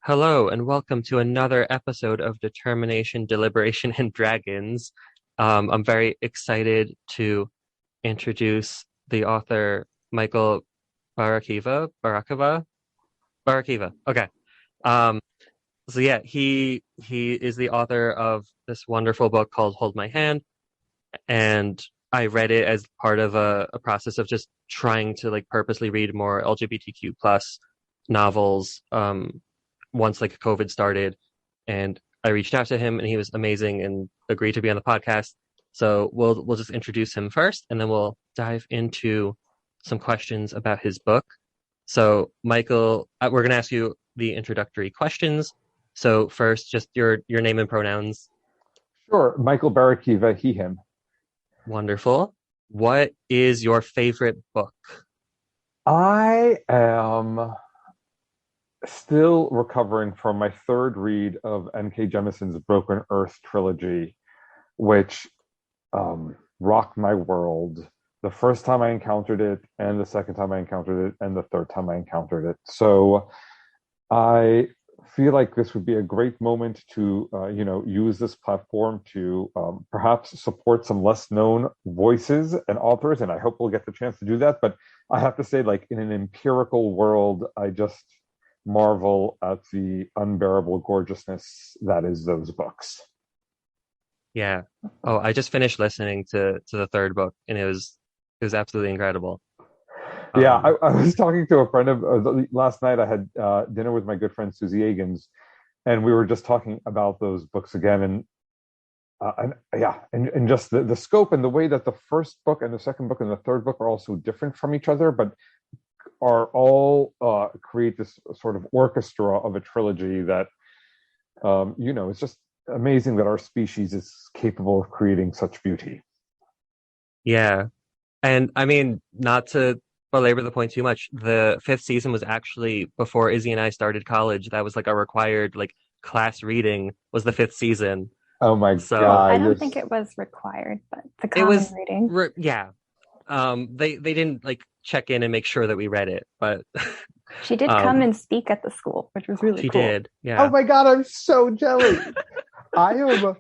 Hello, and welcome to another episode of Determination, Deliberation, and Dragons. I'm very excited to introduce the author Michael Barakiva. Okay. Um, so yeah, he is the author of this wonderful book called Hold My Hand, and I read it as part of a process of just trying to like purposely read more LGBTQ plus novels. Once like COVID started, and I reached out to him, and he was amazing and agreed to be on the podcast. So we'll just introduce him first, and then we'll dive into some questions about his book. So Michael, we're gonna ask you the introductory questions. So first, just your name and pronouns. Sure. Michael Barakiva, he, him. Wonderful. What is your favorite book? I am still recovering from my third read of N.K. Jemisin's Broken Earth trilogy, which rocked my world the first time I encountered it, and the second time I encountered it, and the third time I encountered it. So I feel like this would be a great moment to, use this platform to perhaps support some less known voices and authors, and I hope we'll get the chance to do that. But I have to say, like in an empirical world, I just marvel at the unbearable gorgeousness that is those books. Yeah. Oh, I just finished listening to the third book, and it was absolutely incredible. Yeah, Um, I was talking to a friend of last night. I had dinner with my good friend Susie Agins, and we were just talking about those books again. And yeah, and just the scope and the way that the first book and the second book and the third book are all so different from each other, but are all create this sort of orchestra of a trilogy that it's just amazing that our species is capable of creating such beauty. yeah. And I mean, not to belabor the point too much, the fifth season was actually before Izzy and I started college. That was like a required like class reading was the fifth season. Oh my So I God, don't think it was required, but the it common was, reading. yeah. They didn't like check in and make sure that we read it, but She did come um, and speak at the school, which was really she cool. did. oh Yeah. my God, I'm so jelly. I am.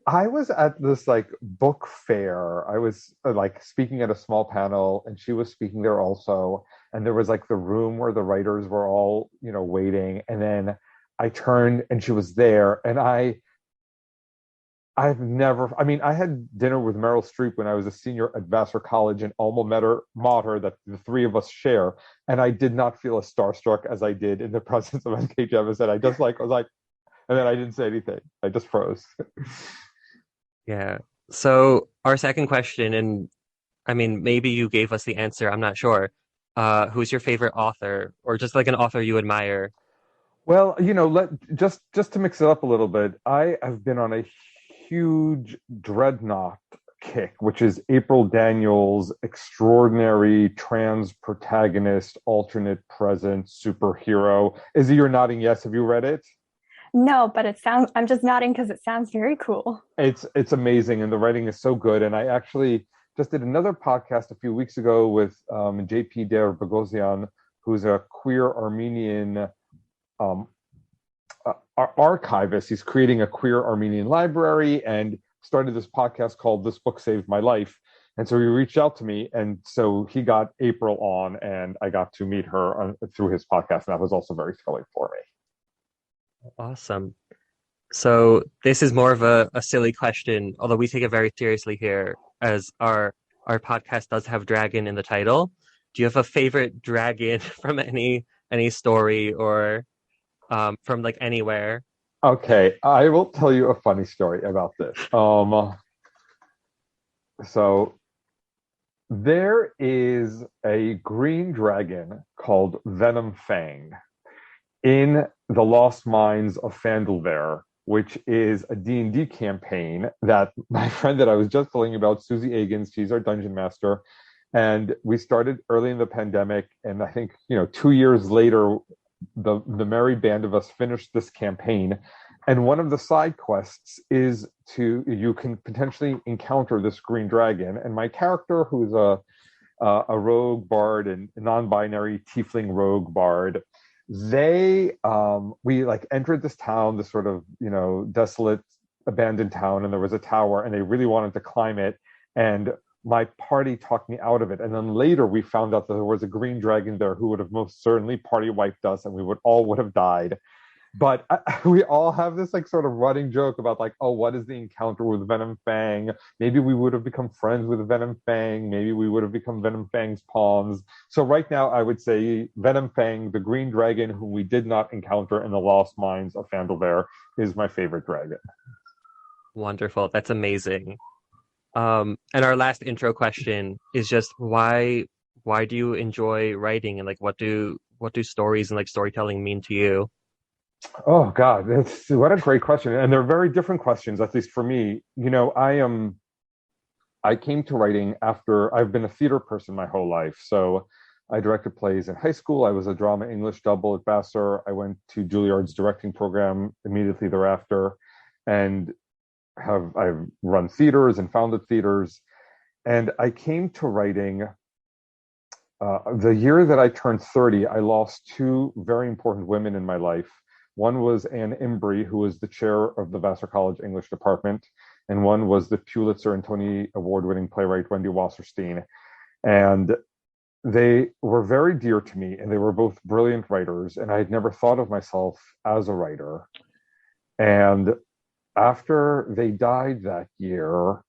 I was at this like book fair. I was like speaking at a small panel, and she was speaking there also. And there was like the room where the writers were all, waiting. And then I turned, and she was there. And I've never. I mean, I had dinner with Meryl Streep when I was a senior at Vassar College, an alma mater that the three of us share. And I did not feel as starstruck as I did in the presence of N.K. Jemisin. I was like, and then I didn't say anything. I just froze. Yeah. So our second question, and I mean, maybe you gave us the answer, I'm not sure. Who's your favorite author, or just like an author you admire? Well, let just to mix it up a little bit, I have been on a huge dreadnought kick, which is April Daniels' extraordinary trans protagonist, alternate present superhero. Izzy, you're nodding yes. Have you read it? No, but I'm just nodding because it sounds very cool. It's amazing, and the writing is so good. And I actually just did another podcast a few weeks ago with JP Der Bogosian, who's a queer Armenian um, archivist. He's creating a queer Armenian library and started this podcast called This Book Saved My Life. And so he reached out to me. And so he got April on, and I got to meet her through his podcast. And that was also very thrilling for me. Awesome. So this is more of a silly question, although we take it very seriously here, as our podcast does have dragon in the title. Do you have a favorite dragon from any story or from like anywhere? Okay, I will tell you a funny story about this. So there is a green dragon called Venom Fang in the Lost Mines of Phandelver, which is a D&D campaign that my friend that I was just telling you about, Susie Agins, she's our dungeon master, and we started early in the pandemic, and I think 2 years later, the merry band of us finished this campaign. And one of the side quests is you can potentially encounter this green dragon. And my character, who's a rogue bard and non-binary tiefling rogue bard, we like entered this town, this sort of, desolate, abandoned town, and there was a tower, and they really wanted to climb it. And my party talked me out of it. And then later we found out that there was a green dragon there who would have most certainly party wiped us, and we would have died. But we all have this like sort of running joke about like, oh, what is the encounter with Venom Fang? Maybe we would have become friends with Venom Fang. Maybe we would have become Venom Fang's pawns. So right now, I would say Venom Fang, the green dragon whom we did not encounter in the Lost Mines of Phandelver, is my favorite dragon. Wonderful. That's amazing. And our last intro question is just why do you enjoy writing, and like what do stories and like storytelling mean to you? Oh God, what a great question. And they're very different questions, at least for me. I came to writing after I've been a theater person my whole life. So I directed plays in high school. I was a drama English double at Vassar. I went to Juilliard's directing program immediately thereafter, and I've run theaters and founded theaters. And I came to writing the year that I turned 30. I lost two very important women in my life. One was Anne Imbrie, who was the chair of the Vassar College English department, and one was the Pulitzer and Tony Award-winning playwright Wendy Wasserstein. And they were very dear to me, and they were both brilliant writers, and I had never thought of myself as a writer. And after they died that year,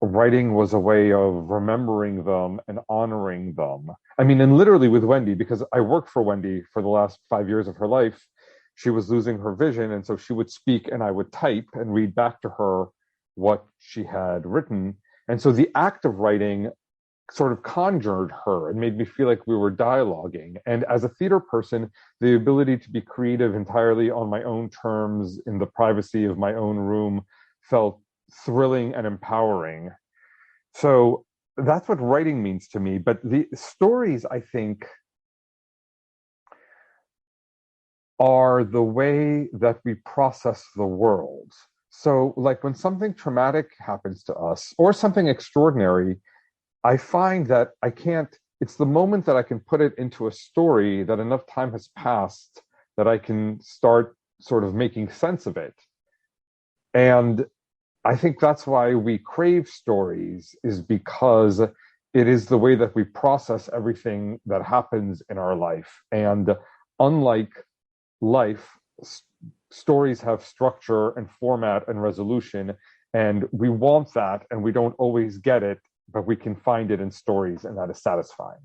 writing was a way of remembering them and honoring them. I mean, and literally with Wendy, because I worked for Wendy for the last 5 years of her life. She was losing her vision, and so she would speak and I would type and read back to her what she had written. And so the act of writing sort of conjured her and made me feel like we were dialoguing. And as a theater person, the ability to be creative entirely on my own terms in the privacy of my own room felt thrilling and empowering. So that's what writing means to me. But the stories, I think, are the way that we process the world. So like when something traumatic happens to us or something extraordinary, I find that it's the moment that I can put it into a story that enough time has passed that I can start sort of making sense of it. And I think that's why we crave stories, is because it is the way that we process everything that happens in our life. And unlike life, stories have structure and format and resolution, and we want that, and we don't always get it, but we can find it in stories, and that is satisfying.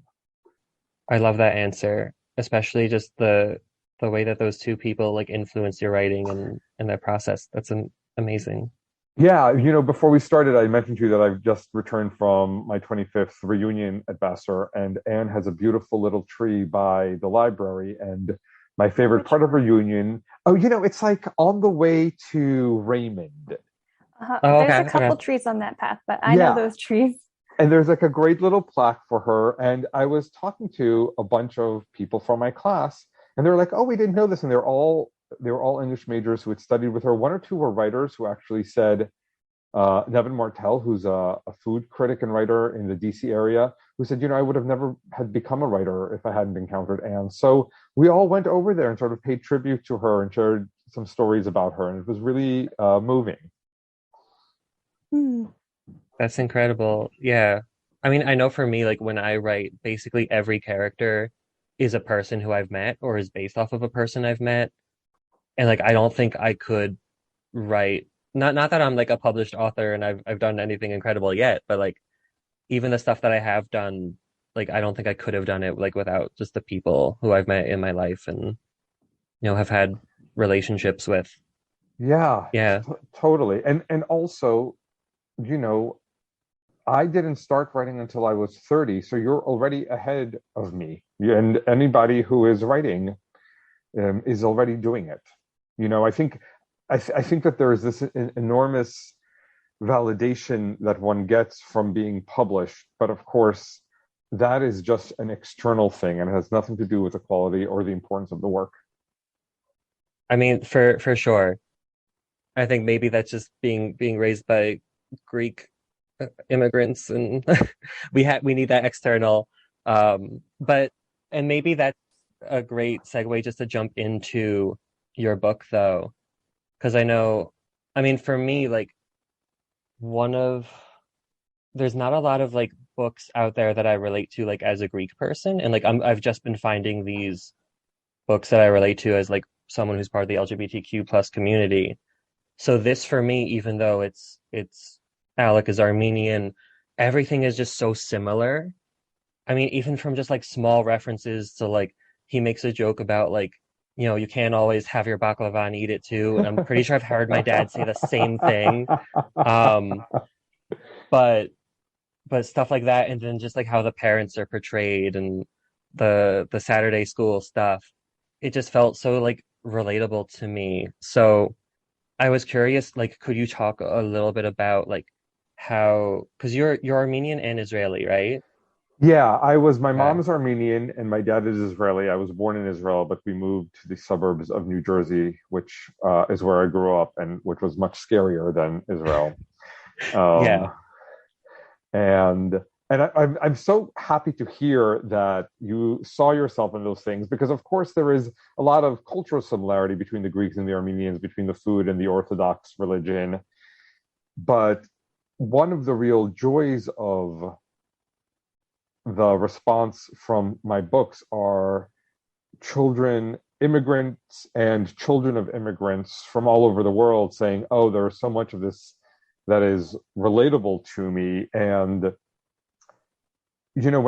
I love that answer, especially just the way that those two people like influence your writing and that process. That's amazing. Yeah, before we started, I mentioned to you that I've just returned from my 25th reunion at Vassar, and Anne has a beautiful little tree by the library. And my favorite part of reunion, it's like on the way to Raymond. Oh, There's okay, a couple okay. trees on that path, but I know those trees. And there's like a great little plaque for her. And I was talking to a bunch of people from my class, and they're like, "Oh, we didn't know this." And they were all English majors who had studied with her. One or two were writers who actually said, Nevin Martell, who's a food critic and writer in the DC area, who said, I would have never had become a writer if I hadn't encountered Anne. So we all went over there and sort of paid tribute to her and shared some stories about her. And it was really moving. That's incredible. Yeah. I mean, I know for me, like when I write, basically every character is a person who I've met or is based off of a person I've met. And like I don't think I could write, not that I'm like a published author and I've done anything incredible yet, but like even the stuff that I have done, like I don't think I could have done it like without just the people who I've met in my life and have had relationships with. Yeah, Yeah. totally. And also, you know, I didn't start writing until I was 30, so you're already ahead of me. And anybody who is writing is already doing it. I think that there is this enormous validation that one gets from being published, but of course, that is just an external thing and has nothing to do with the quality or the importance of the work. I mean, for sure. I think maybe that's just being raised by Greek immigrants and we need that external but and maybe a great segue just to jump into your book though, because I know, I mean, for me, like one of there's not a lot of like books out there that I relate to like as a Greek person, and like I've just been finding these books that I relate to as like someone who's part of the LGBTQ plus community. So this for me, even though it's Alec is Armenian, everything is just so similar. I mean, even from just like small references to like he makes a joke about like, you can't always have your baklava and eat it too. And I'm pretty sure I've heard my dad say the same thing. Um, but stuff like that, and then just like how the parents are portrayed and the Saturday school stuff, it just felt so like relatable to me. So I was curious, like, could you talk a little bit about like how, because you're Armenian and Israeli, right? Yeah, my Okay. mom is Armenian and my dad is Israeli. I was born in Israel, but we moved to the suburbs of New Jersey, which is where I grew up and which was much scarier than Israel. Yeah. Um, and I'm so happy to hear that you saw yourself in those things because, of course, there is a lot of cultural similarity between the Greeks and the Armenians, between the food and the Orthodox religion. But one of the real joys of the response from my books are children, immigrants, and children of immigrants from all over the world saying, "Oh, there's so much of this that is relatable to me." And when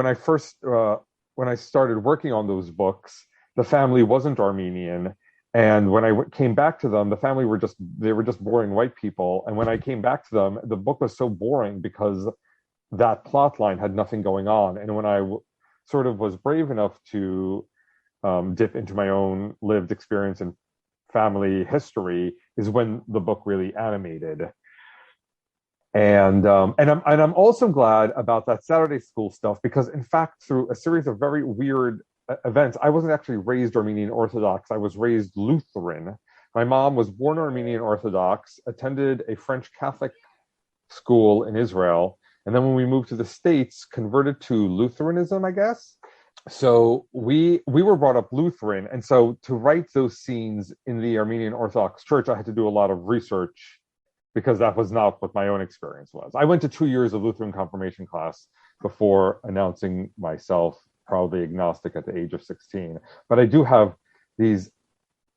when I started working on those books, the family wasn't Armenian, and when I came back to them, the family were just boring white people. And when I came back to them, the book was so boring because that plot line had nothing going on. And when sort of was brave enough to dip into my own lived experience and family history, is when the book really animated. And I'm also glad about that Saturday school stuff because, in fact, through a series of very weird events, I wasn't actually raised Armenian Orthodox. I was raised Lutheran. My mom was born Armenian Orthodox, attended a French Catholic school in Israel, and then when we moved to the States, converted to Lutheranism, I guess. So we were brought up Lutheran, and so to write those scenes in the Armenian Orthodox Church, I had to do a lot of research because that was not what my own experience was. I went to 2 years of Lutheran confirmation class before announcing myself probably agnostic at the age of 16. But I do have these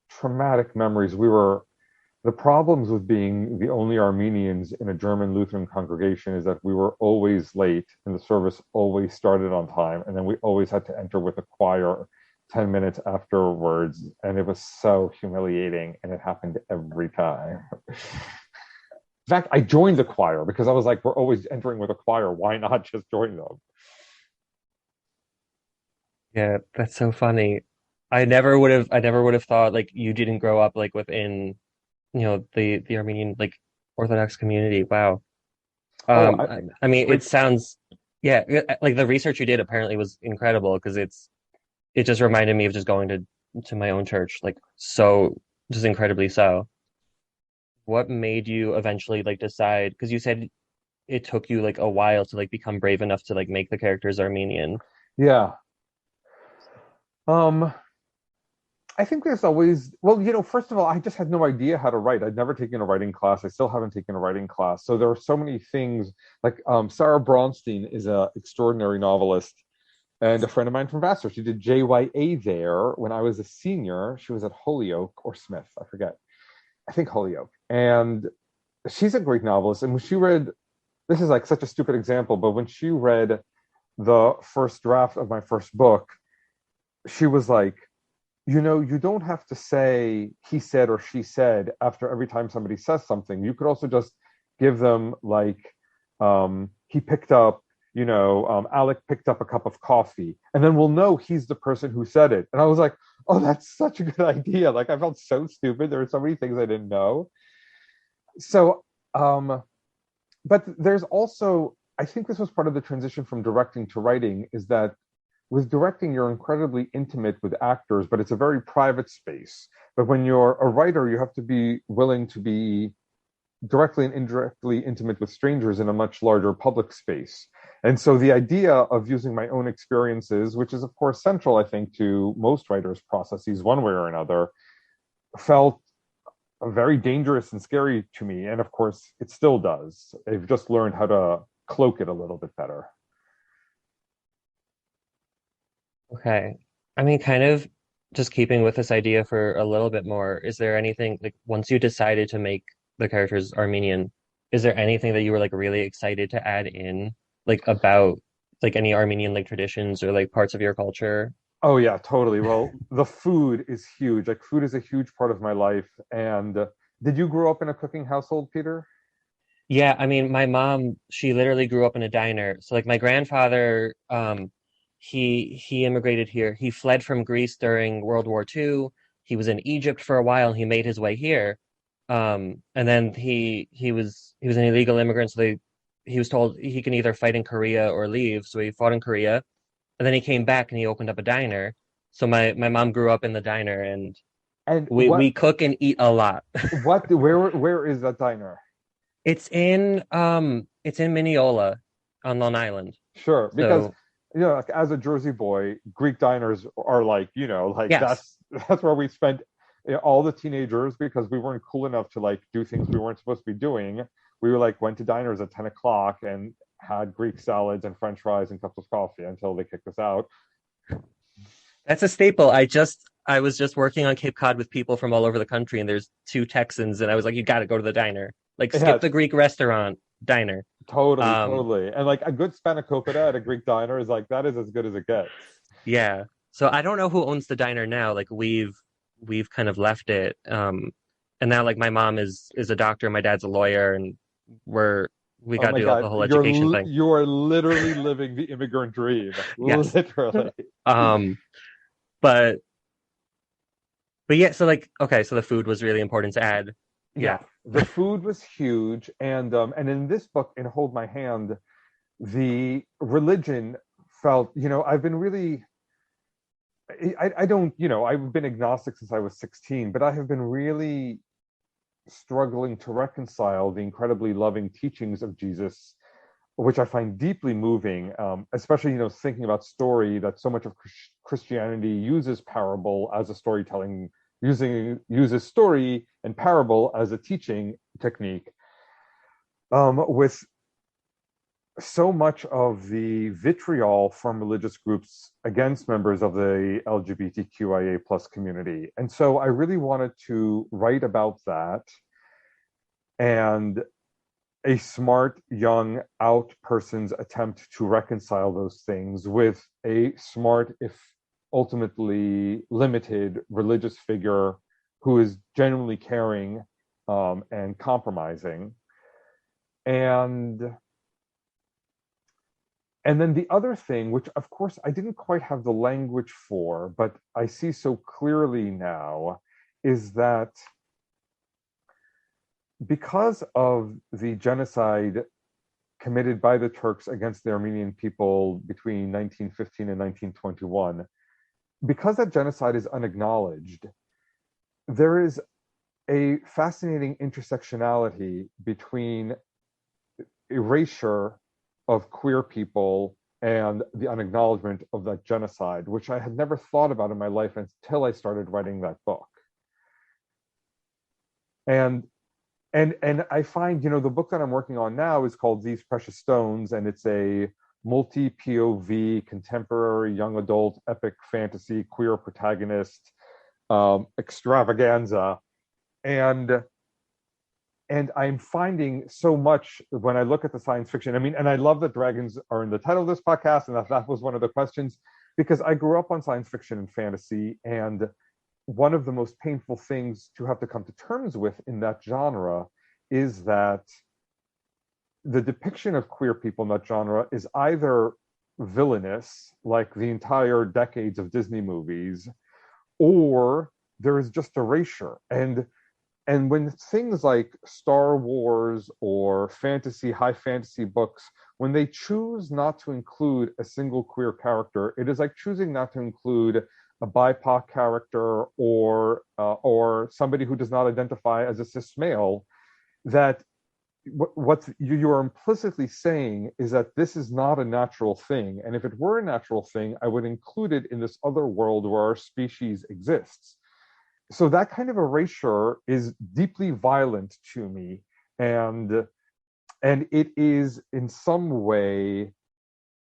traumatic memories. The problems with being the only Armenians in a German Lutheran congregation is that we were always late and the service always started on time. And then we always had to enter with a choir 10 minutes afterwards. And it was so humiliating and it happened every time. In fact, I joined the choir because I was like, we're always entering with a choir. Why not just join them? Yeah, that's so funny. I never would have thought like you didn't grow up like within, the Armenian like Orthodox community. Wow. Oh, I mean, it like, sounds, yeah, like the research you did apparently was incredible because it just reminded me of just going to my own church, like so, just incredibly so. What made you eventually like decide? Because you said it took you like a while to like become brave enough to like make the characters Armenian. yeah. Um, I think there's always, well, first of all, I just had no idea how to write. I'd never taken a writing class. I still haven't taken a writing class. So there are so many things like Sarah Bronstein is an extraordinary novelist and a friend of mine from Vassar. She did JYA there when I was a senior. She was at Holyoke or Smith, I forget. I think Holyoke. And she's a great novelist. And when she read, this is like such a stupid example, but when she read the first draft of my first book, she was like, you don't have to say he said or she said after every time somebody says something. You could also just give them like, he picked up, Alec picked up a cup of coffee, and then we'll know he's the person who said it. And I was like, oh, that's such a good idea. Like I felt so stupid. There were so many things I didn't know. So, but there's also, I think this was part of the transition from directing to writing, is that with directing, you're incredibly intimate with actors, but it's a very private space. But when you're a writer, you have to be willing to be directly and indirectly intimate with strangers in a much larger public space. And so the idea of using my own experiences, which is of course central, I think, to most writers' processes one way or another, felt very dangerous and scary to me. And of course, it still does. I've just learned how to cloak it a little bit better. Okay. I mean, kind of just keeping with this idea for a little bit more, is there anything like once you decided to make the characters Armenian, is there anything that you were like really excited to add in, like about like any Armenian like traditions or like parts of your culture? Oh yeah, totally. Well, the food is huge. Like food is a huge part of my life. And did you grow up in a cooking household, Peter? Yeah, I mean, my mom, she literally grew up in a diner. So like my grandfather, he immigrated here. He fled from Greece during World War II. He was in Egypt for a while and he made his way here. And then he was an illegal immigrant, so he was told he can either fight in Korea or leave. So he fought in Korea, and then he came back and he opened up a diner. So my mom grew up in the diner, and And we cook and eat a lot. where is that diner? It's in Mineola on Long Island. Sure, because So like as a Jersey boy, Greek diners are like, like yes. that's where we spent all the teenagers because we weren't cool enough to like do things we weren't supposed to be doing. We were like went to diners at 10 o'clock and had Greek salads and French fries and cups of coffee until they kicked us out. That's a staple. I was just working on Cape Cod with people from all over the country, and there's two Texans, and I was like, you got to go to the diner. Like, Yeah, skip the Greek restaurant, diner. totally, Um, totally. And like a good spanakopita at a Greek diner is like that is as good as it gets. yeah. So I don't know who owns the diner now. Like we've kind of left it. And now like my mom is a doctor, my dad's a lawyer, and we Oh got my to do the God, whole education thing. you are literally living the immigrant dream, Yes. literally. Um, but but yeah. So like okay, so the food was really important to add. Yeah, Yeah. the food was huge, and in this book, in Hold My Hand, the religion felt, I've been really, I don't, I've been agnostic since I was 16, but I have been really struggling to reconcile the incredibly loving teachings of Jesus, which I find deeply moving, especially, thinking about story, that so much of Christianity uses parable as a storytelling, uses story and parable as a teaching technique. With so much of the vitriol from religious groups against members of the LGBTQIA plus community. And so I really wanted to write about that and a smart, young, out person's attempt to reconcile those things with a smart, if ultimately limited, religious figure who is genuinely caring and compromising. And then the other thing, which of course I didn't quite have the language for, but I see so clearly now, is that because of the genocide committed by the Turks against the Armenian people between 1915 and 1921, because that genocide is unacknowledged, there is a fascinating intersectionality between erasure of queer people and the unacknowledgement of that genocide, which I had never thought about in my life until I started writing that book. And I find, the book that I'm working on now is called These Precious Stones, and it's a multi-POV, contemporary, young adult, epic fantasy, queer protagonist extravaganza. And I'm finding so much when I look at the science fiction. I mean, and I love that dragons are in the title of this podcast, and that was one of the questions, because I grew up on science fiction and fantasy, and one of the most painful things to have to come to terms with in that genre is that the depiction of queer people in that genre is either villainous, like the entire decades of Disney movies, or there is just erasure. And when things like Star Wars or high fantasy books, when they choose not to include a single queer character, it is like choosing not to include a BIPOC character or somebody who does not identify as a cis male, that what you are implicitly saying is that this is not a natural thing, and if it were a natural thing, I would include it in this other world where our species exists. So that kind of erasure is deeply violent to me, and it is in some way,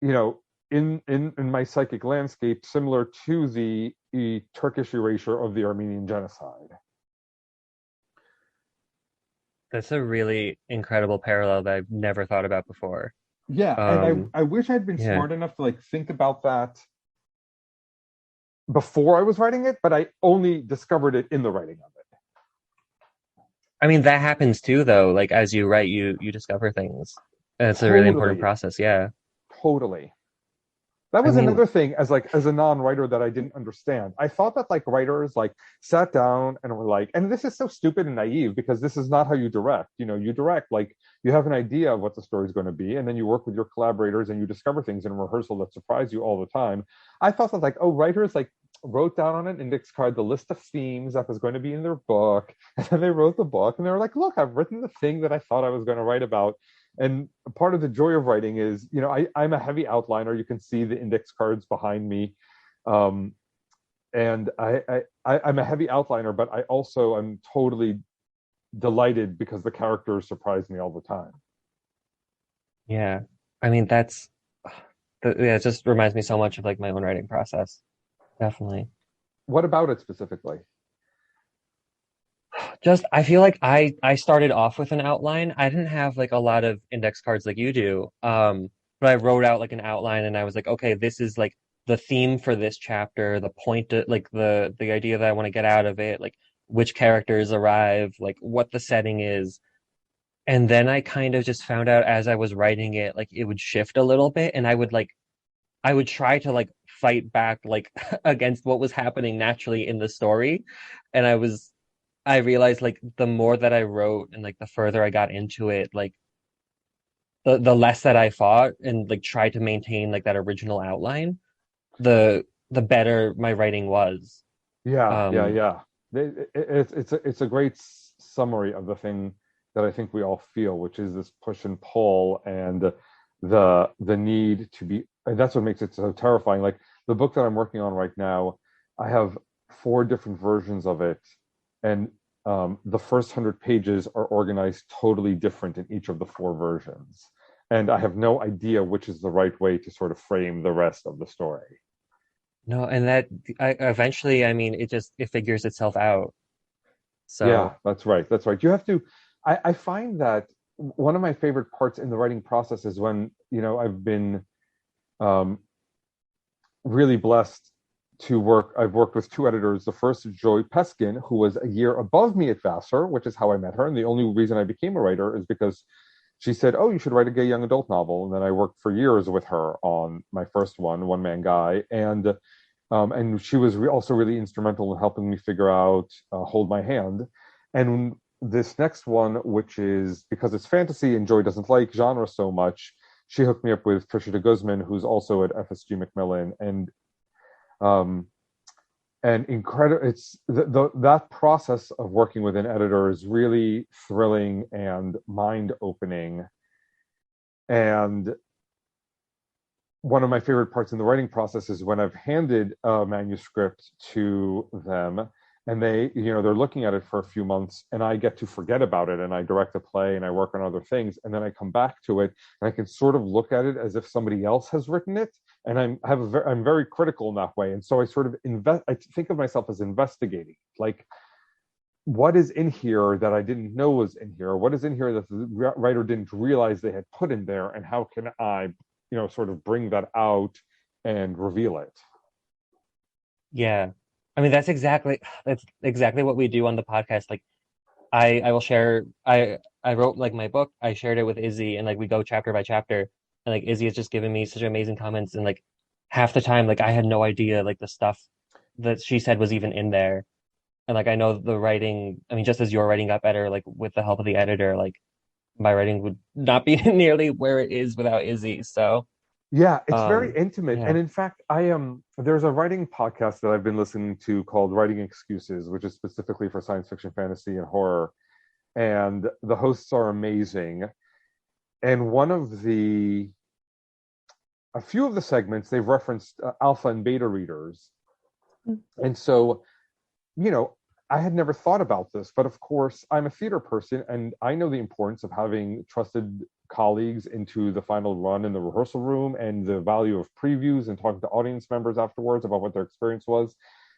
in my psychic landscape, similar to the Turkish erasure of the Armenian genocide. That's a really incredible parallel that I've never thought about before. Yeah, and I wish I'd been Yeah. smart enough to think about that before I was writing it, but I only discovered it in the writing of it. I mean, that happens too, though. Like as you write, you discover things. And it's a really important Totally, process. Yeah. totally. That I was mean, another thing as a non-writer that I didn't understand. I thought that writers sat down and were and this is so stupid and naive because this is not how you direct. You direct you have an idea of what the story is going to be, and then you work with your collaborators and you discover things in rehearsal that surprise you all the time. I thought that writers wrote down on an index card the list of themes that was going to be in their book, and then they wrote the book and they were look, I've written the thing that I thought I was going to write about. And part of the joy of writing is, I'm a heavy outliner. You can see the index cards behind me. And I'm a heavy outliner, but I also am totally delighted because the characters surprise me all the time. yeah. I mean, it just reminds me so much of my own writing process. Definitely. What about it specifically? Just I feel like I started off with an outline. I didn't have a lot of index cards like you do. But I wrote out an outline and I was okay, this is the theme for this chapter, the point the idea that I want to get out of it, which characters arrive, what the setting is. And then I kind of just found out as I was writing it, it would shift a little bit and I would try to fight back against what was happening naturally in the story. And I realized the more that I wrote and the further I got into it, the less that I fought and tried to maintain that original outline, the better my writing was. Um, Yeah. It's a great summary of the thing that I think we all feel, which is this push and pull and the need to be. And that's what makes it so terrifying. The book that I'm working on right now, I have 4 different versions of it, and the first 100 pages are organized totally different in each of the 4 versions, and I have no idea which is the right way to sort of frame the rest of the story. no, and that eventually, I mean, it figures itself out. Yeah, So that's right. That's right. You have to. I find that one of my favorite parts in the writing process is when I've been um, really blessed to work. I've worked with 2 editors. The first is Joy Peskin, who was a year above me at Vassar, which is how I met her. And the only reason I became a writer is because she said, "Oh, you should write a gay young adult novel." And then I worked for years with her on my first one man guy, and she was also really instrumental in helping me figure out Hold My Hand. And this next one, which is because it's fantasy and Joy doesn't like genre so much, she hooked me up with Trisha de Guzman, who's also at FSG Macmillan, um, and incredible. It's that process of working with an editor is really thrilling and mind opening. And one of my favorite parts in the writing process is when I've handed a manuscript to them and they're looking at it for a few months and I get to forget about it and I direct a play and I work on other things and then I come back to it and I can sort of look at it as if somebody else has written it, and I'm very critical in that way, and so I sort of I think of myself as investigating, what is in here that I didn't know was in here, what is in here that the writer didn't realize they had put in there, and how can I sort of bring that out and reveal it. yeah, I mean that's exactly what we do on the podcast. I will share. I wrote my book. I shared it with Izzy, and we go chapter by chapter. And Izzy has just given me such amazing comments, and half the time I had no idea the stuff that she said was even in there. And I know the writing. I mean, just as your writing got better, with the help of the editor, my writing would not be nearly where it is without Izzy. So Yeah, it's very intimate. yeah. And in fact, there's a writing podcast that I've been listening to called Writing Excuses, which is specifically for science fiction, fantasy, and horror. and the hosts are amazing. And a few of the segments, they've referenced alpha and beta readers. And so, I had never thought about this, but of course, I'm a theater person, and I know the importance of having trusted colleagues into the final run in the rehearsal room, and the value of previews and talking to audience members afterwards about what their experience was.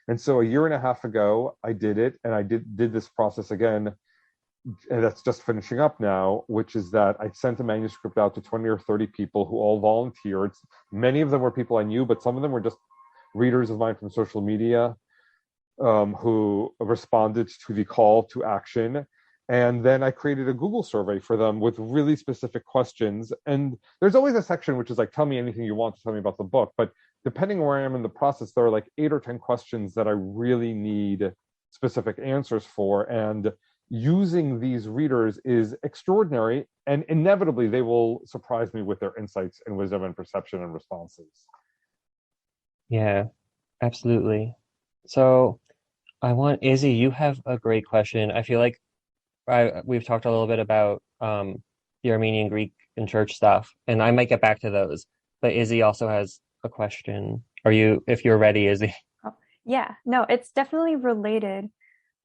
And so a year and a half ago, I did it, and I did this process again, and that's just finishing up now, which is that I sent a manuscript out to 20 or 30 people who all volunteered. Many of them were people I knew, but some of them were just readers of mine from social media, who responded to the call to action. And then I created a Google survey for them with really specific questions. And there's always a section which is like, tell me anything you want to tell me about the book. But depending where I am in the process, there are like 8 or 10 questions that I really need specific answers for. And using these readers is extraordinary. And inevitably, they will surprise me with their insights and wisdom and perception and responses. Yeah, absolutely. So Izzy, you have a great question. I feel like we've talked a little bit about the Armenian, Greek, and church stuff, and I might get back to those. But Izzy also has a question. If you're ready, Izzy? Oh, yeah, no, it's definitely related,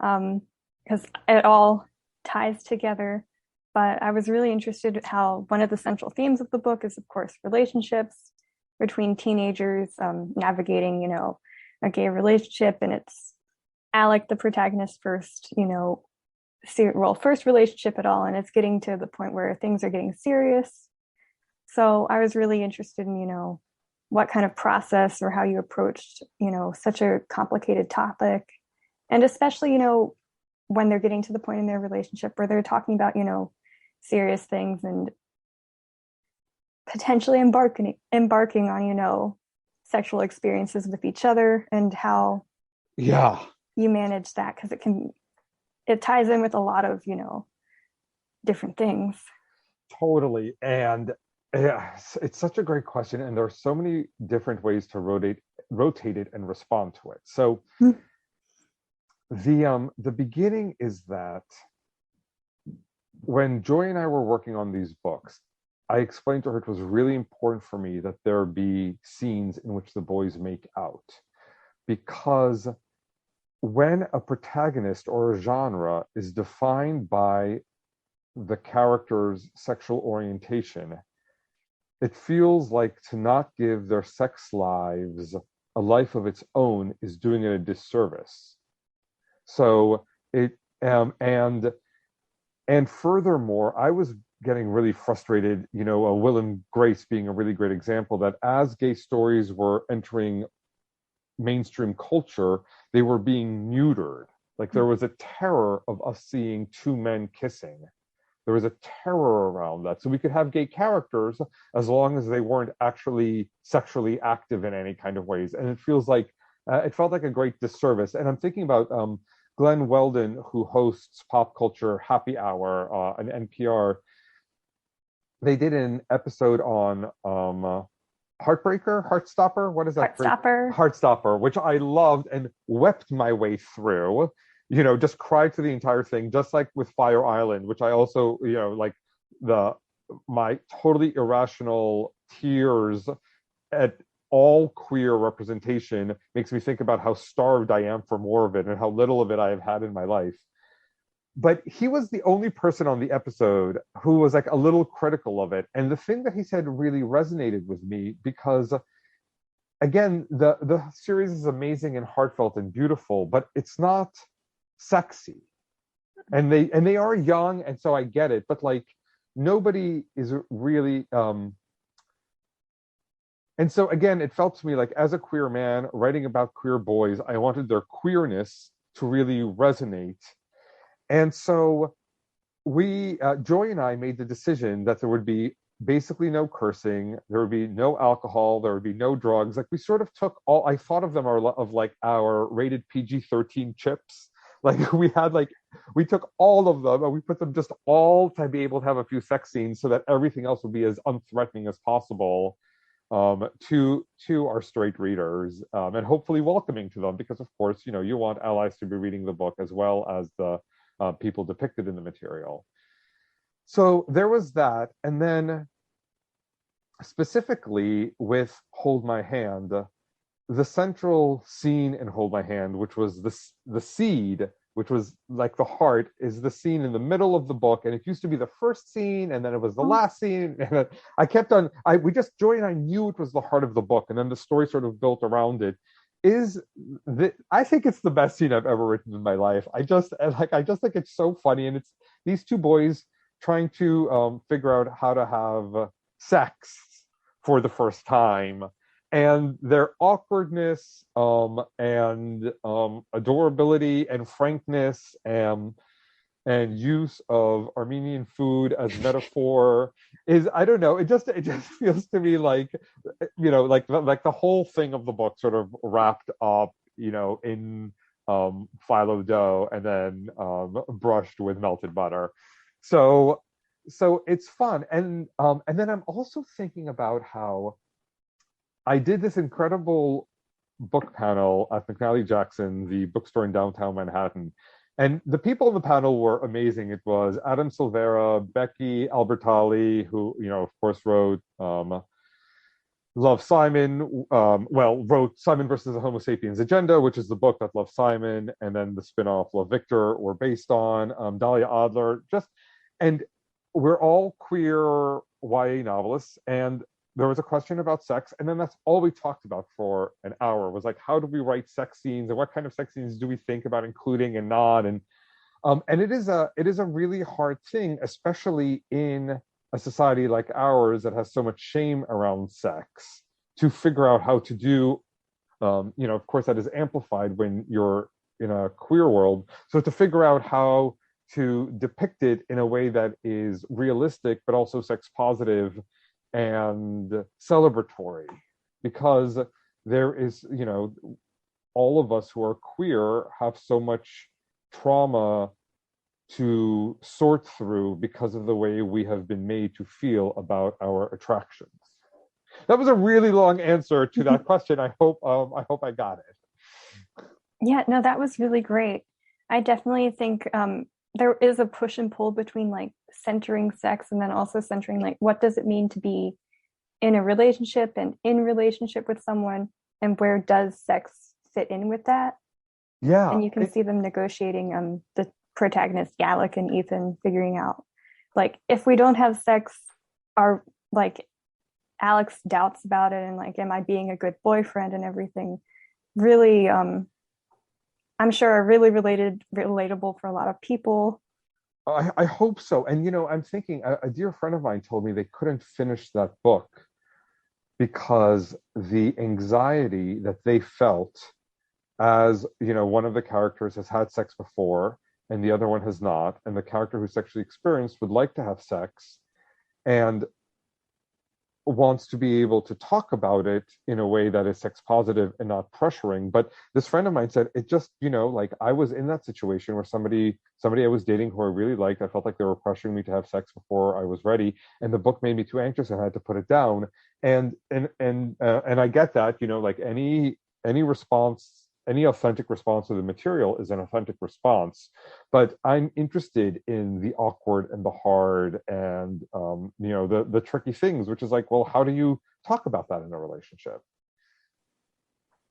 because it all ties together. But I was really interested in how one of the central themes of the book is, of course, relationships between teenagers, navigating, a gay relationship, and it's Alec, the protagonist, first relationship at all, and it's getting to the point where things are getting serious. So I was really interested in what kind of process or how you approached such a complicated topic, and especially when they're getting to the point in their relationship where they're talking about serious things and potentially embarking on sexual experiences with each other, and how you manage that, because it ties in with a lot of different things. Totally. And yeah, it's such a great question, and there are so many different ways to rotate it and respond to it. So the beginning is that when Joy and I were working on these books, I explained to her it was really important for me that there be scenes in which the boys make out, because when a protagonist or a genre is defined by the character's sexual orientation, it feels like to not give their sex lives a life of its own is doing it a disservice. So and furthermore, I was getting really frustrated, Will and Grace being a really great example, that as gay stories were entering mainstream culture, they were being neutered. Like there was a terror of us seeing 2 men kissing. There was a terror around that. So we could have gay characters as long as they weren't actually sexually active in any kind of ways. And it felt like a great disservice. And I'm thinking about Glenn Weldon, who hosts Pop Culture Happy Hour on NPR. They did an episode on Heartstopper. What is that? Heartstopper, which I loved and wept my way through. Just cried through the entire thing, just like with Fire Island, which I also, like my totally irrational tears at all queer representation makes me think about how starved I am for more of it and how little of it I have had in my life. But he was the only person on the episode who was like a little critical of it. And the thing that he said really resonated with me, because again, the series is amazing and heartfelt and beautiful, but it's not sexy. And they are young, and so I get it, but like nobody is really and so again, it felt to me like, as a queer man writing about queer boys, I wanted their queerness to really resonate. And so Joy and I made the decision that there would be basically no cursing, there would be no alcohol, there would be no drugs. Like we sort of took I thought of them of like our rated PG-13 chips. Like we took all of them and we put them just all to be able to have a few sex scenes so that everything else would be as unthreatening as possible to our straight readers, and hopefully welcoming to them, because of course, you want allies to be reading the book as well as the people depicted in the material. So there was that. And then specifically with Hold My Hand, the central scene in Hold My Hand, which was the seed, which was like the heart, is the scene in the middle of the book. And it used to be the first scene, and then it was the last scene. And I kept on, Joy and I knew it was the heart of the book. And then the story sort of built around it. I think it's the best scene I've ever written in my life. I just think it's so funny. And it's these two boys trying to figure out how to have sex for the first time, and their awkwardness and adorability and frankness and use of Armenian food as metaphor is, I don't know, it just feels to me like, like the whole thing of the book sort of wrapped up, in phyllo dough and then brushed with melted butter. So it's fun. And then I'm also thinking about how I did this incredible book panel at McNally Jackson, the bookstore in downtown Manhattan. And the people in the panel were amazing. It was Adam Silvera, Becky Albertalli, who, of course, wrote Love, Simon, wrote Simon versus the Homo Sapiens Agenda, which is the book that Love, Simon, and then the spin-off Love, Victor were based on, Dahlia Adler, and we're all queer YA novelists, and there was a question about sex, and then that's all we talked about for an hour, was like, how do we write sex scenes, and what kind of sex scenes do we think about including and not, and it is a really hard thing, especially in a society like ours that has so much shame around sex, to figure out how to do, of course that is amplified when you're in a queer world, so to figure out how to depict it in a way that is realistic but also sex positive and celebratory, because there is, all of us who are queer have so much trauma to sort through because of the way we have been made to feel about our attractions. That was a really long answer to that question. I hope I got it. Yeah, no, that was really great. I definitely think there is a push and pull between like centering sex and then also centering like what does it mean to be in a relationship and in relationship with someone, and where does sex fit in with that? Yeah. And you can see them negotiating, the protagonists, Alec and Ethan, figuring out like, if we don't have sex, are like Alec's doubts about it and like, am I being a good boyfriend and everything, really I'm sure are really relatable for a lot of people. I hope so. And I'm thinking, a dear friend of mine told me they couldn't finish that book because the anxiety that they felt, as one of the characters has had sex before and the other one has not, and the character who's sexually experienced would like to have sex and wants to be able to talk about it in a way that is sex positive and not pressuring. But this friend of mine said, it just, like, I was in that situation where somebody I was dating who I really liked, I felt like they were pressuring me to have sex before I was ready, and the book made me too anxious and I had to put it down. And I get that, like any response, any authentic response to the material is an authentic response, but I'm interested in the awkward and the hard and the tricky things, which is like, well, how do you talk about that in a relationship?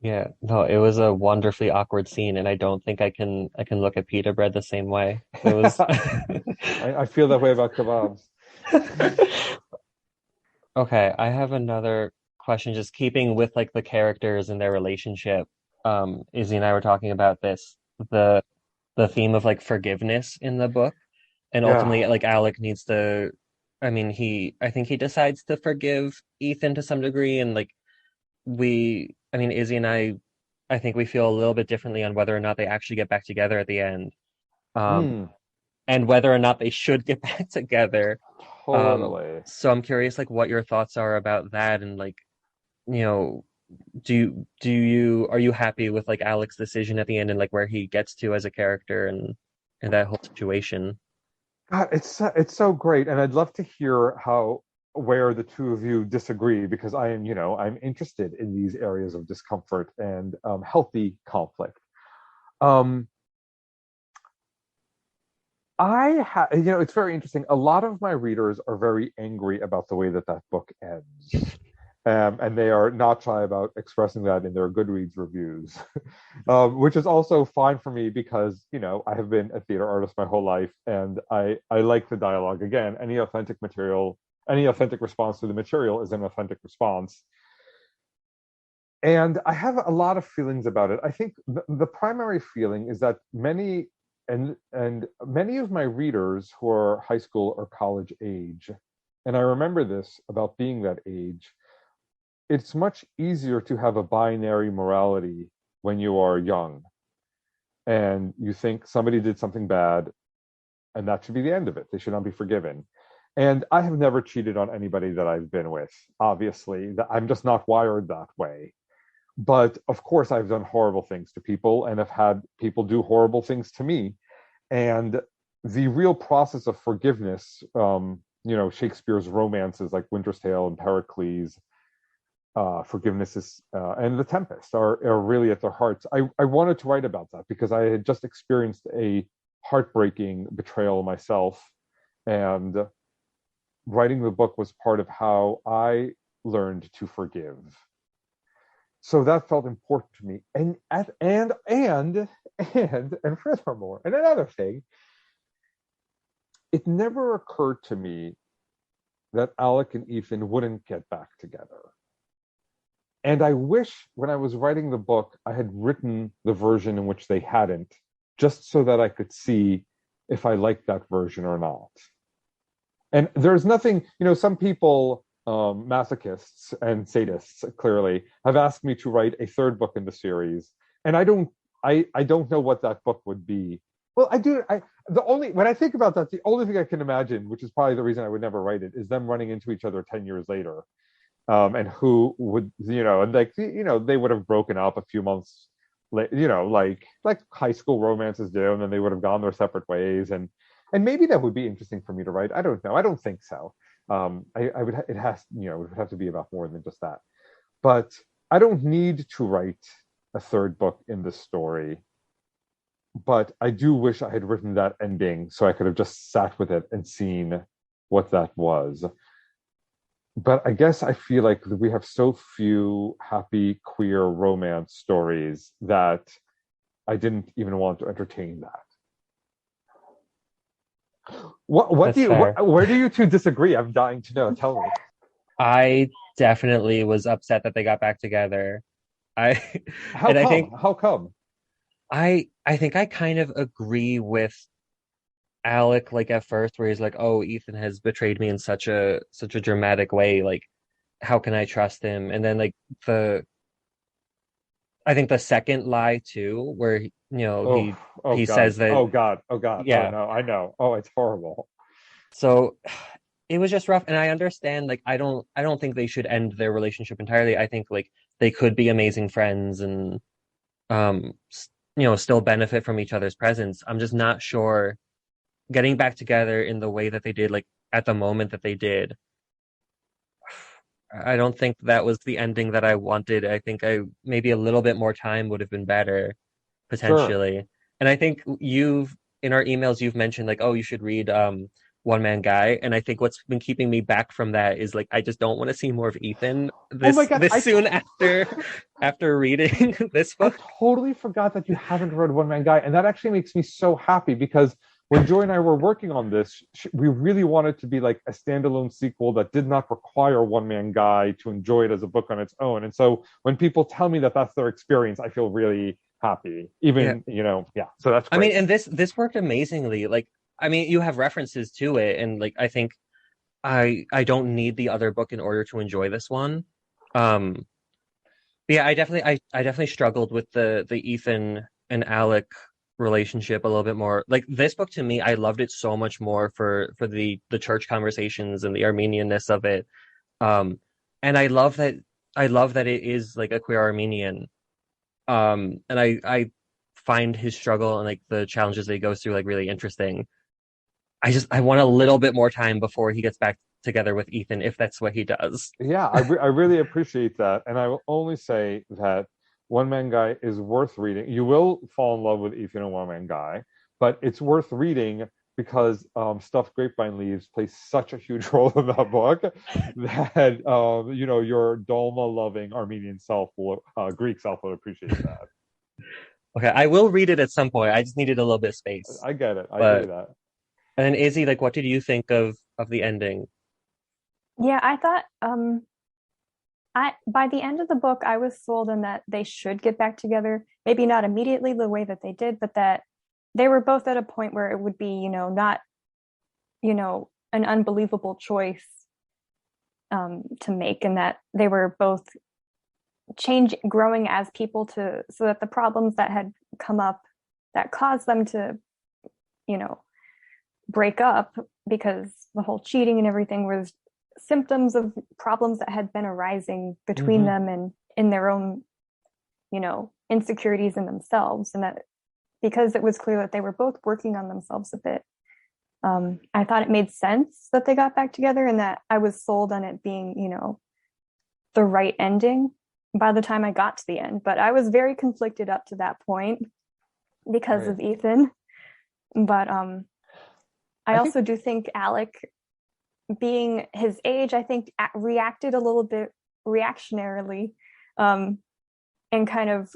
Yeah, no, it was a wonderfully awkward scene, and I don't think I can look at pita bread the same way. It was I feel that way about kebabs. Okay, I have another question, just keeping with like the characters and their relationship. Izzy and I were talking about this, the the theme of like forgiveness in the book. And Yeah. ultimately, like Alec needs to, I think he decides to forgive Ethan to some degree. And like Izzy and I think we feel a little bit differently on whether or not they actually get back together at the end. Um, Hmm. and whether or not they should get back together. Totally. So I'm curious, like, what your thoughts are about that, and like, you know, are you happy with like Alec's decision at the end and like where he gets to as a character and that whole situation? God, it's so great, and I'd love to hear where the two of you disagree, because I'm interested in these areas of discomfort and healthy conflict. Um, it's very interesting. A lot of my readers are very angry about the way that book ends. And they are not shy about expressing that in their Goodreads reviews, which is also fine for me because, I have been a theater artist my whole life, and I like the dialogue. Again, any authentic response to the material is an authentic response. And I have a lot of feelings about it. I think the primary feeling is that many of my readers who are high school or college age, and I remember this about being that age, it's much easier to have a binary morality when you are young and you think somebody did something bad and that should be the end of it. They should not be forgiven. And I have never cheated on anybody that I've been with. Obviously, I'm just not wired that way. But of course, I've done horrible things to people and have had people do horrible things to me. And the real process of forgiveness, Shakespeare's romances like Winter's Tale and Pericles, forgiveness is and The Tempest are really at their hearts. I wanted to write about that because I had just experienced a heartbreaking betrayal myself, and writing the book was part of how I learned to forgive. So that felt important to me. And furthermore, and another thing, it never occurred to me that Alec and Ethan wouldn't get back together. And I wish when I was writing the book, I had written the version in which they hadn't, just so that I could see if I liked that version or not. And there's nothing, some people, masochists and sadists clearly, have asked me to write a third book in the series. And I don't know what that book would be. Well, I do. When I think about that, the only thing I can imagine, which is probably the reason I would never write it, is them running into each other 10 years later. And who would, they would have broken up a few months later, like high school romances do, and then they would have gone their separate ways. And maybe that would be interesting for me to write. I don't know. I don't think so. It would have to be about more than just that. But I don't need to write a third book in this story. But I do wish I had written that ending so I could have just sat with it and seen what that was. But I guess I feel like we have so few happy queer romance stories that I didn't even want to entertain that. Where do you two disagree? I'm dying to know. Tell me. I definitely was upset that they got back together. How come? I think I kind of agree with Alec, like at first, where he's like, "Oh, Ethan has betrayed me in such a dramatic way. Like, how can I trust him?" And then I think the second lie too, where he says that. Oh God. Yeah. Oh no, I know. Oh, it's horrible. So it was just rough, and I understand. Like, I don't think they should end their relationship entirely. I think like they could be amazing friends and still benefit from each other's presence. I'm just not sure getting back together in the way that they did, like at the moment that they did. I don't think that was the ending that I wanted. I think maybe a little bit more time would have been better, potentially. Sure. And I think in our emails you've mentioned like, oh, you should read One Man Guy. And I think what's been keeping me back from that is like I just don't want to see more of Ethan soon after reading this book. I totally forgot that you haven't read One Man Guy, and that actually makes me so happy because when Joy and I were working on this, we really wanted to be like a standalone sequel that did not require One Man Guy to enjoy it as a book on its own. And so when people tell me that that's their experience, I feel really happy. Even, so that's great. I mean, and this worked amazingly. Like, I mean, you have references to it, and like I think I don't need the other book in order to enjoy this one. Yeah, I definitely struggled with the Ethan and Alec relationship a little bit more. Like this book to me, I loved it so much more for the church conversations and the Armenianness of it. And I love that it is like a queer Armenian. And I find his struggle and like the challenges that he goes through like really interesting. I want a little bit more time before he gets back together with Ethan, if that's what he does. Yeah, I really appreciate that. And I will only say that One Man Guy is worth reading. You will fall in love with Ethan and One Man Guy, but it's worth reading because stuffed grapevine leaves play such a huge role in that book that your Dolma loving Armenian self will Greek self will appreciate that. Okay, I will read it at some point. I just needed a little bit of space. I get it. I hear But that. and then Izzy, like, what did you think of the ending? Yeah, I thought I by the end of the book, I was sold on that they should get back together. Maybe not immediately the way that they did, but that they were both at a point where it would be, not, an unbelievable choice to make, and that they were both growing as people so that the problems that had come up that caused them to, break up, because the whole cheating and everything was symptoms of problems that had been arising between them and in their own, insecurities in themselves. And that because it was clear that they were both working on themselves a bit, I thought it made sense that they got back together, and that I was sold on it being, the right ending by the time I got to the end. But I was very conflicted up to that point because of Ethan. But I also do think Alec, being his age, I think reacted a little bit reactionarily, and kind of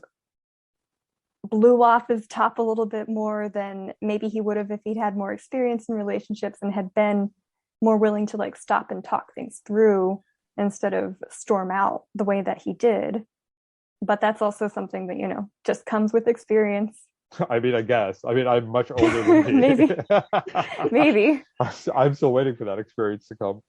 blew off his top a little bit more than maybe he would have if he'd had more experience in relationships and had been more willing to like stop and talk things through instead of storm out the way that he did. But that's also something that, just comes with experience. I mean, I guess. I mean, I'm much older than he. Maybe. I'm still waiting for that experience to come.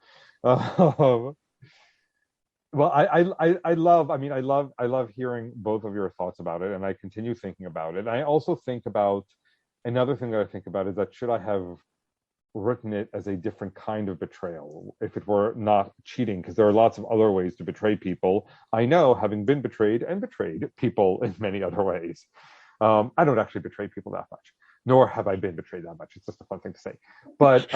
Well, I love hearing both of your thoughts about it, and I continue thinking about it. And I also think about another thing that I think about is that should I have written it as a different kind of betrayal if it were not cheating, because there are lots of other ways to betray people. I know, having been betrayed and betrayed people in many other ways. I don't actually betray people that much, nor have I been betrayed that much. It's just a fun thing to say. But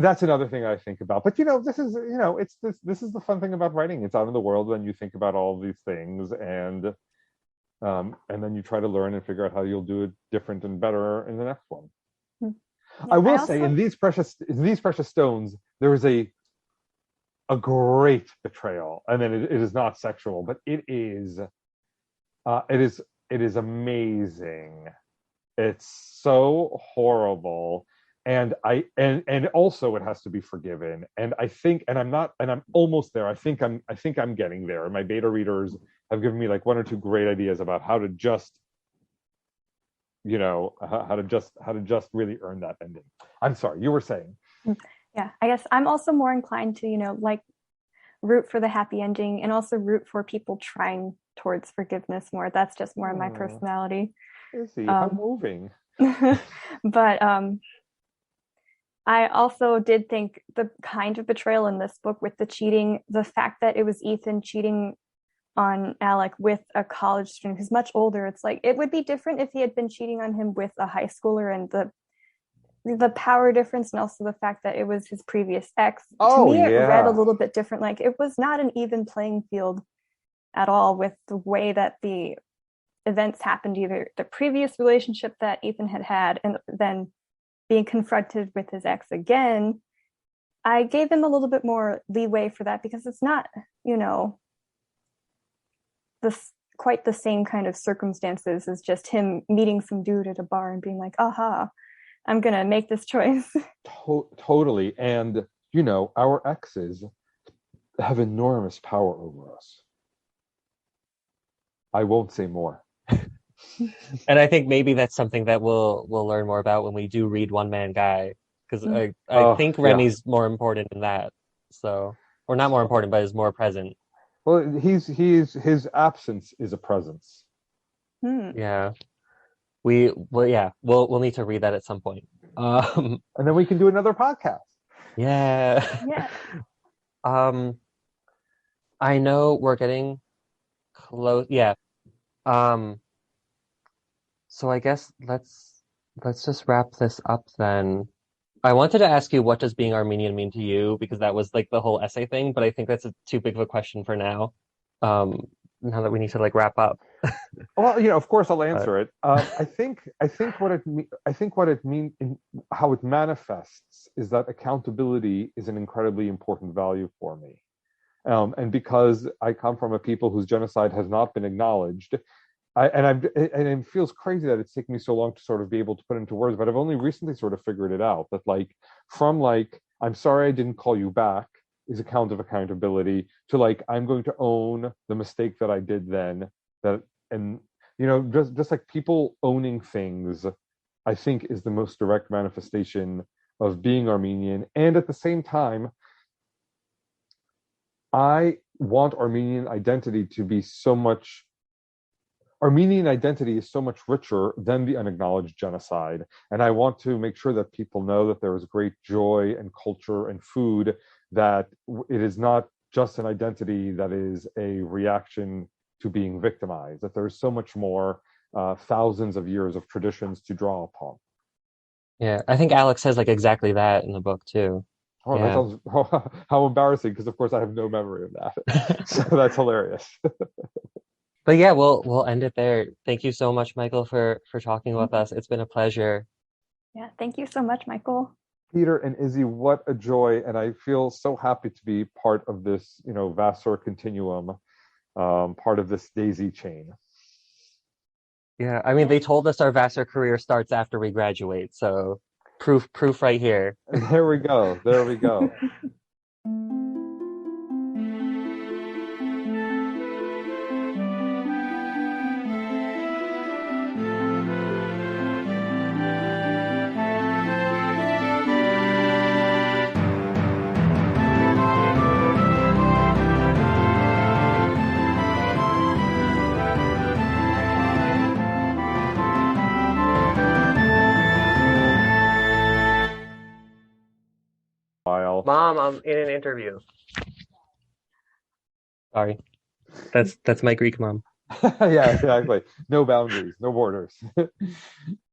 that's another thing I think about. But this is the fun thing about writing. It's out in the world, and you think about all these things, and then you try to learn and figure out how you'll do it different and better in the next one. Yeah, I will say, in these precious stones, there is a great betrayal, and then it is not sexual, but it is amazing. It's so horrible, and also it has to be forgiven. And I think, and I'm almost there. I think I'm getting there. And my beta readers have given me like one or two great ideas about how to just, how to just really earn that ending. I'm sorry, you were saying. Yeah, I guess I'm also more inclined to, like, root for the happy ending, and also root for people trying towards forgiveness more. That's just more of my personality. Izzy, how moving. But I also did think the kind of betrayal in this book with the cheating, the fact that it was Ethan cheating on Alec with a college student who's much older. It's like, it would be different if he had been cheating on him with a high schooler, and the power difference, and also the fact that it was his previous ex. To me, it read a little bit different. Like, it was not an even playing field at all with the way that the events happened, either the previous relationship that Ethan had and then being confronted with his ex again. I gave him a little bit more leeway for that, because it's not, quite the same kind of circumstances as just him meeting some dude at a bar and being like, aha, I'm gonna make this choice. Totally. And our exes have enormous power over us. I won't say more. And I think maybe that's something that we'll learn more about when we do read One Man Guy, because I think Remy's more important in that. So, or not more important, but is more present. Well, his absence is a presence. Yeah. We'll need to read that at some point. And then we can do another podcast. Yeah. I know we're getting close. Yeah. So I guess let's just wrap this up then. I wanted to ask you, what does being Armenian mean to you? Because that was like the whole essay thing, but I think that's too big of a question for now. Now that we need to like wrap up. Well, of course I'll But answer it. How it manifests is that accountability is an incredibly important value for me. And because I come from a people whose genocide has not been acknowledged, and it feels crazy that it's taken me so long to sort of be able to put into words, but I've only recently sort of figured it out that from I'm sorry I didn't call you back is a count of accountability to I'm going to own the mistake that I did then, that and just like people owning things, I think is the most direct manifestation of being Armenian. And at the same time, I want Armenian identity is so much richer than the unacknowledged genocide. And I want to make sure that people know that there is great joy and culture and food, that it is not just an identity that is a reaction to being victimized, that there's so much more, thousands of years of traditions to draw upon. yeah, I think Alex says like exactly that in the book too. Oh, that Yeah. sounds how embarrassing, because of course I have no memory of that. So that's hilarious. But yeah, we'll end it there. Thank you so much, Michael, for talking with us. It's been a pleasure. Yeah, thank you so much, Michael. Peter and Izzy, what a joy. And I feel so happy to be part of this, Vassar continuum, part of this daisy chain. Yeah, I mean, they told us our Vassar career starts after we graduate, so proof right here. There we go. There we go. While. Mom, I'm in an interview. Sorry. That's my Greek mom. Yeah, exactly. No boundaries, no borders.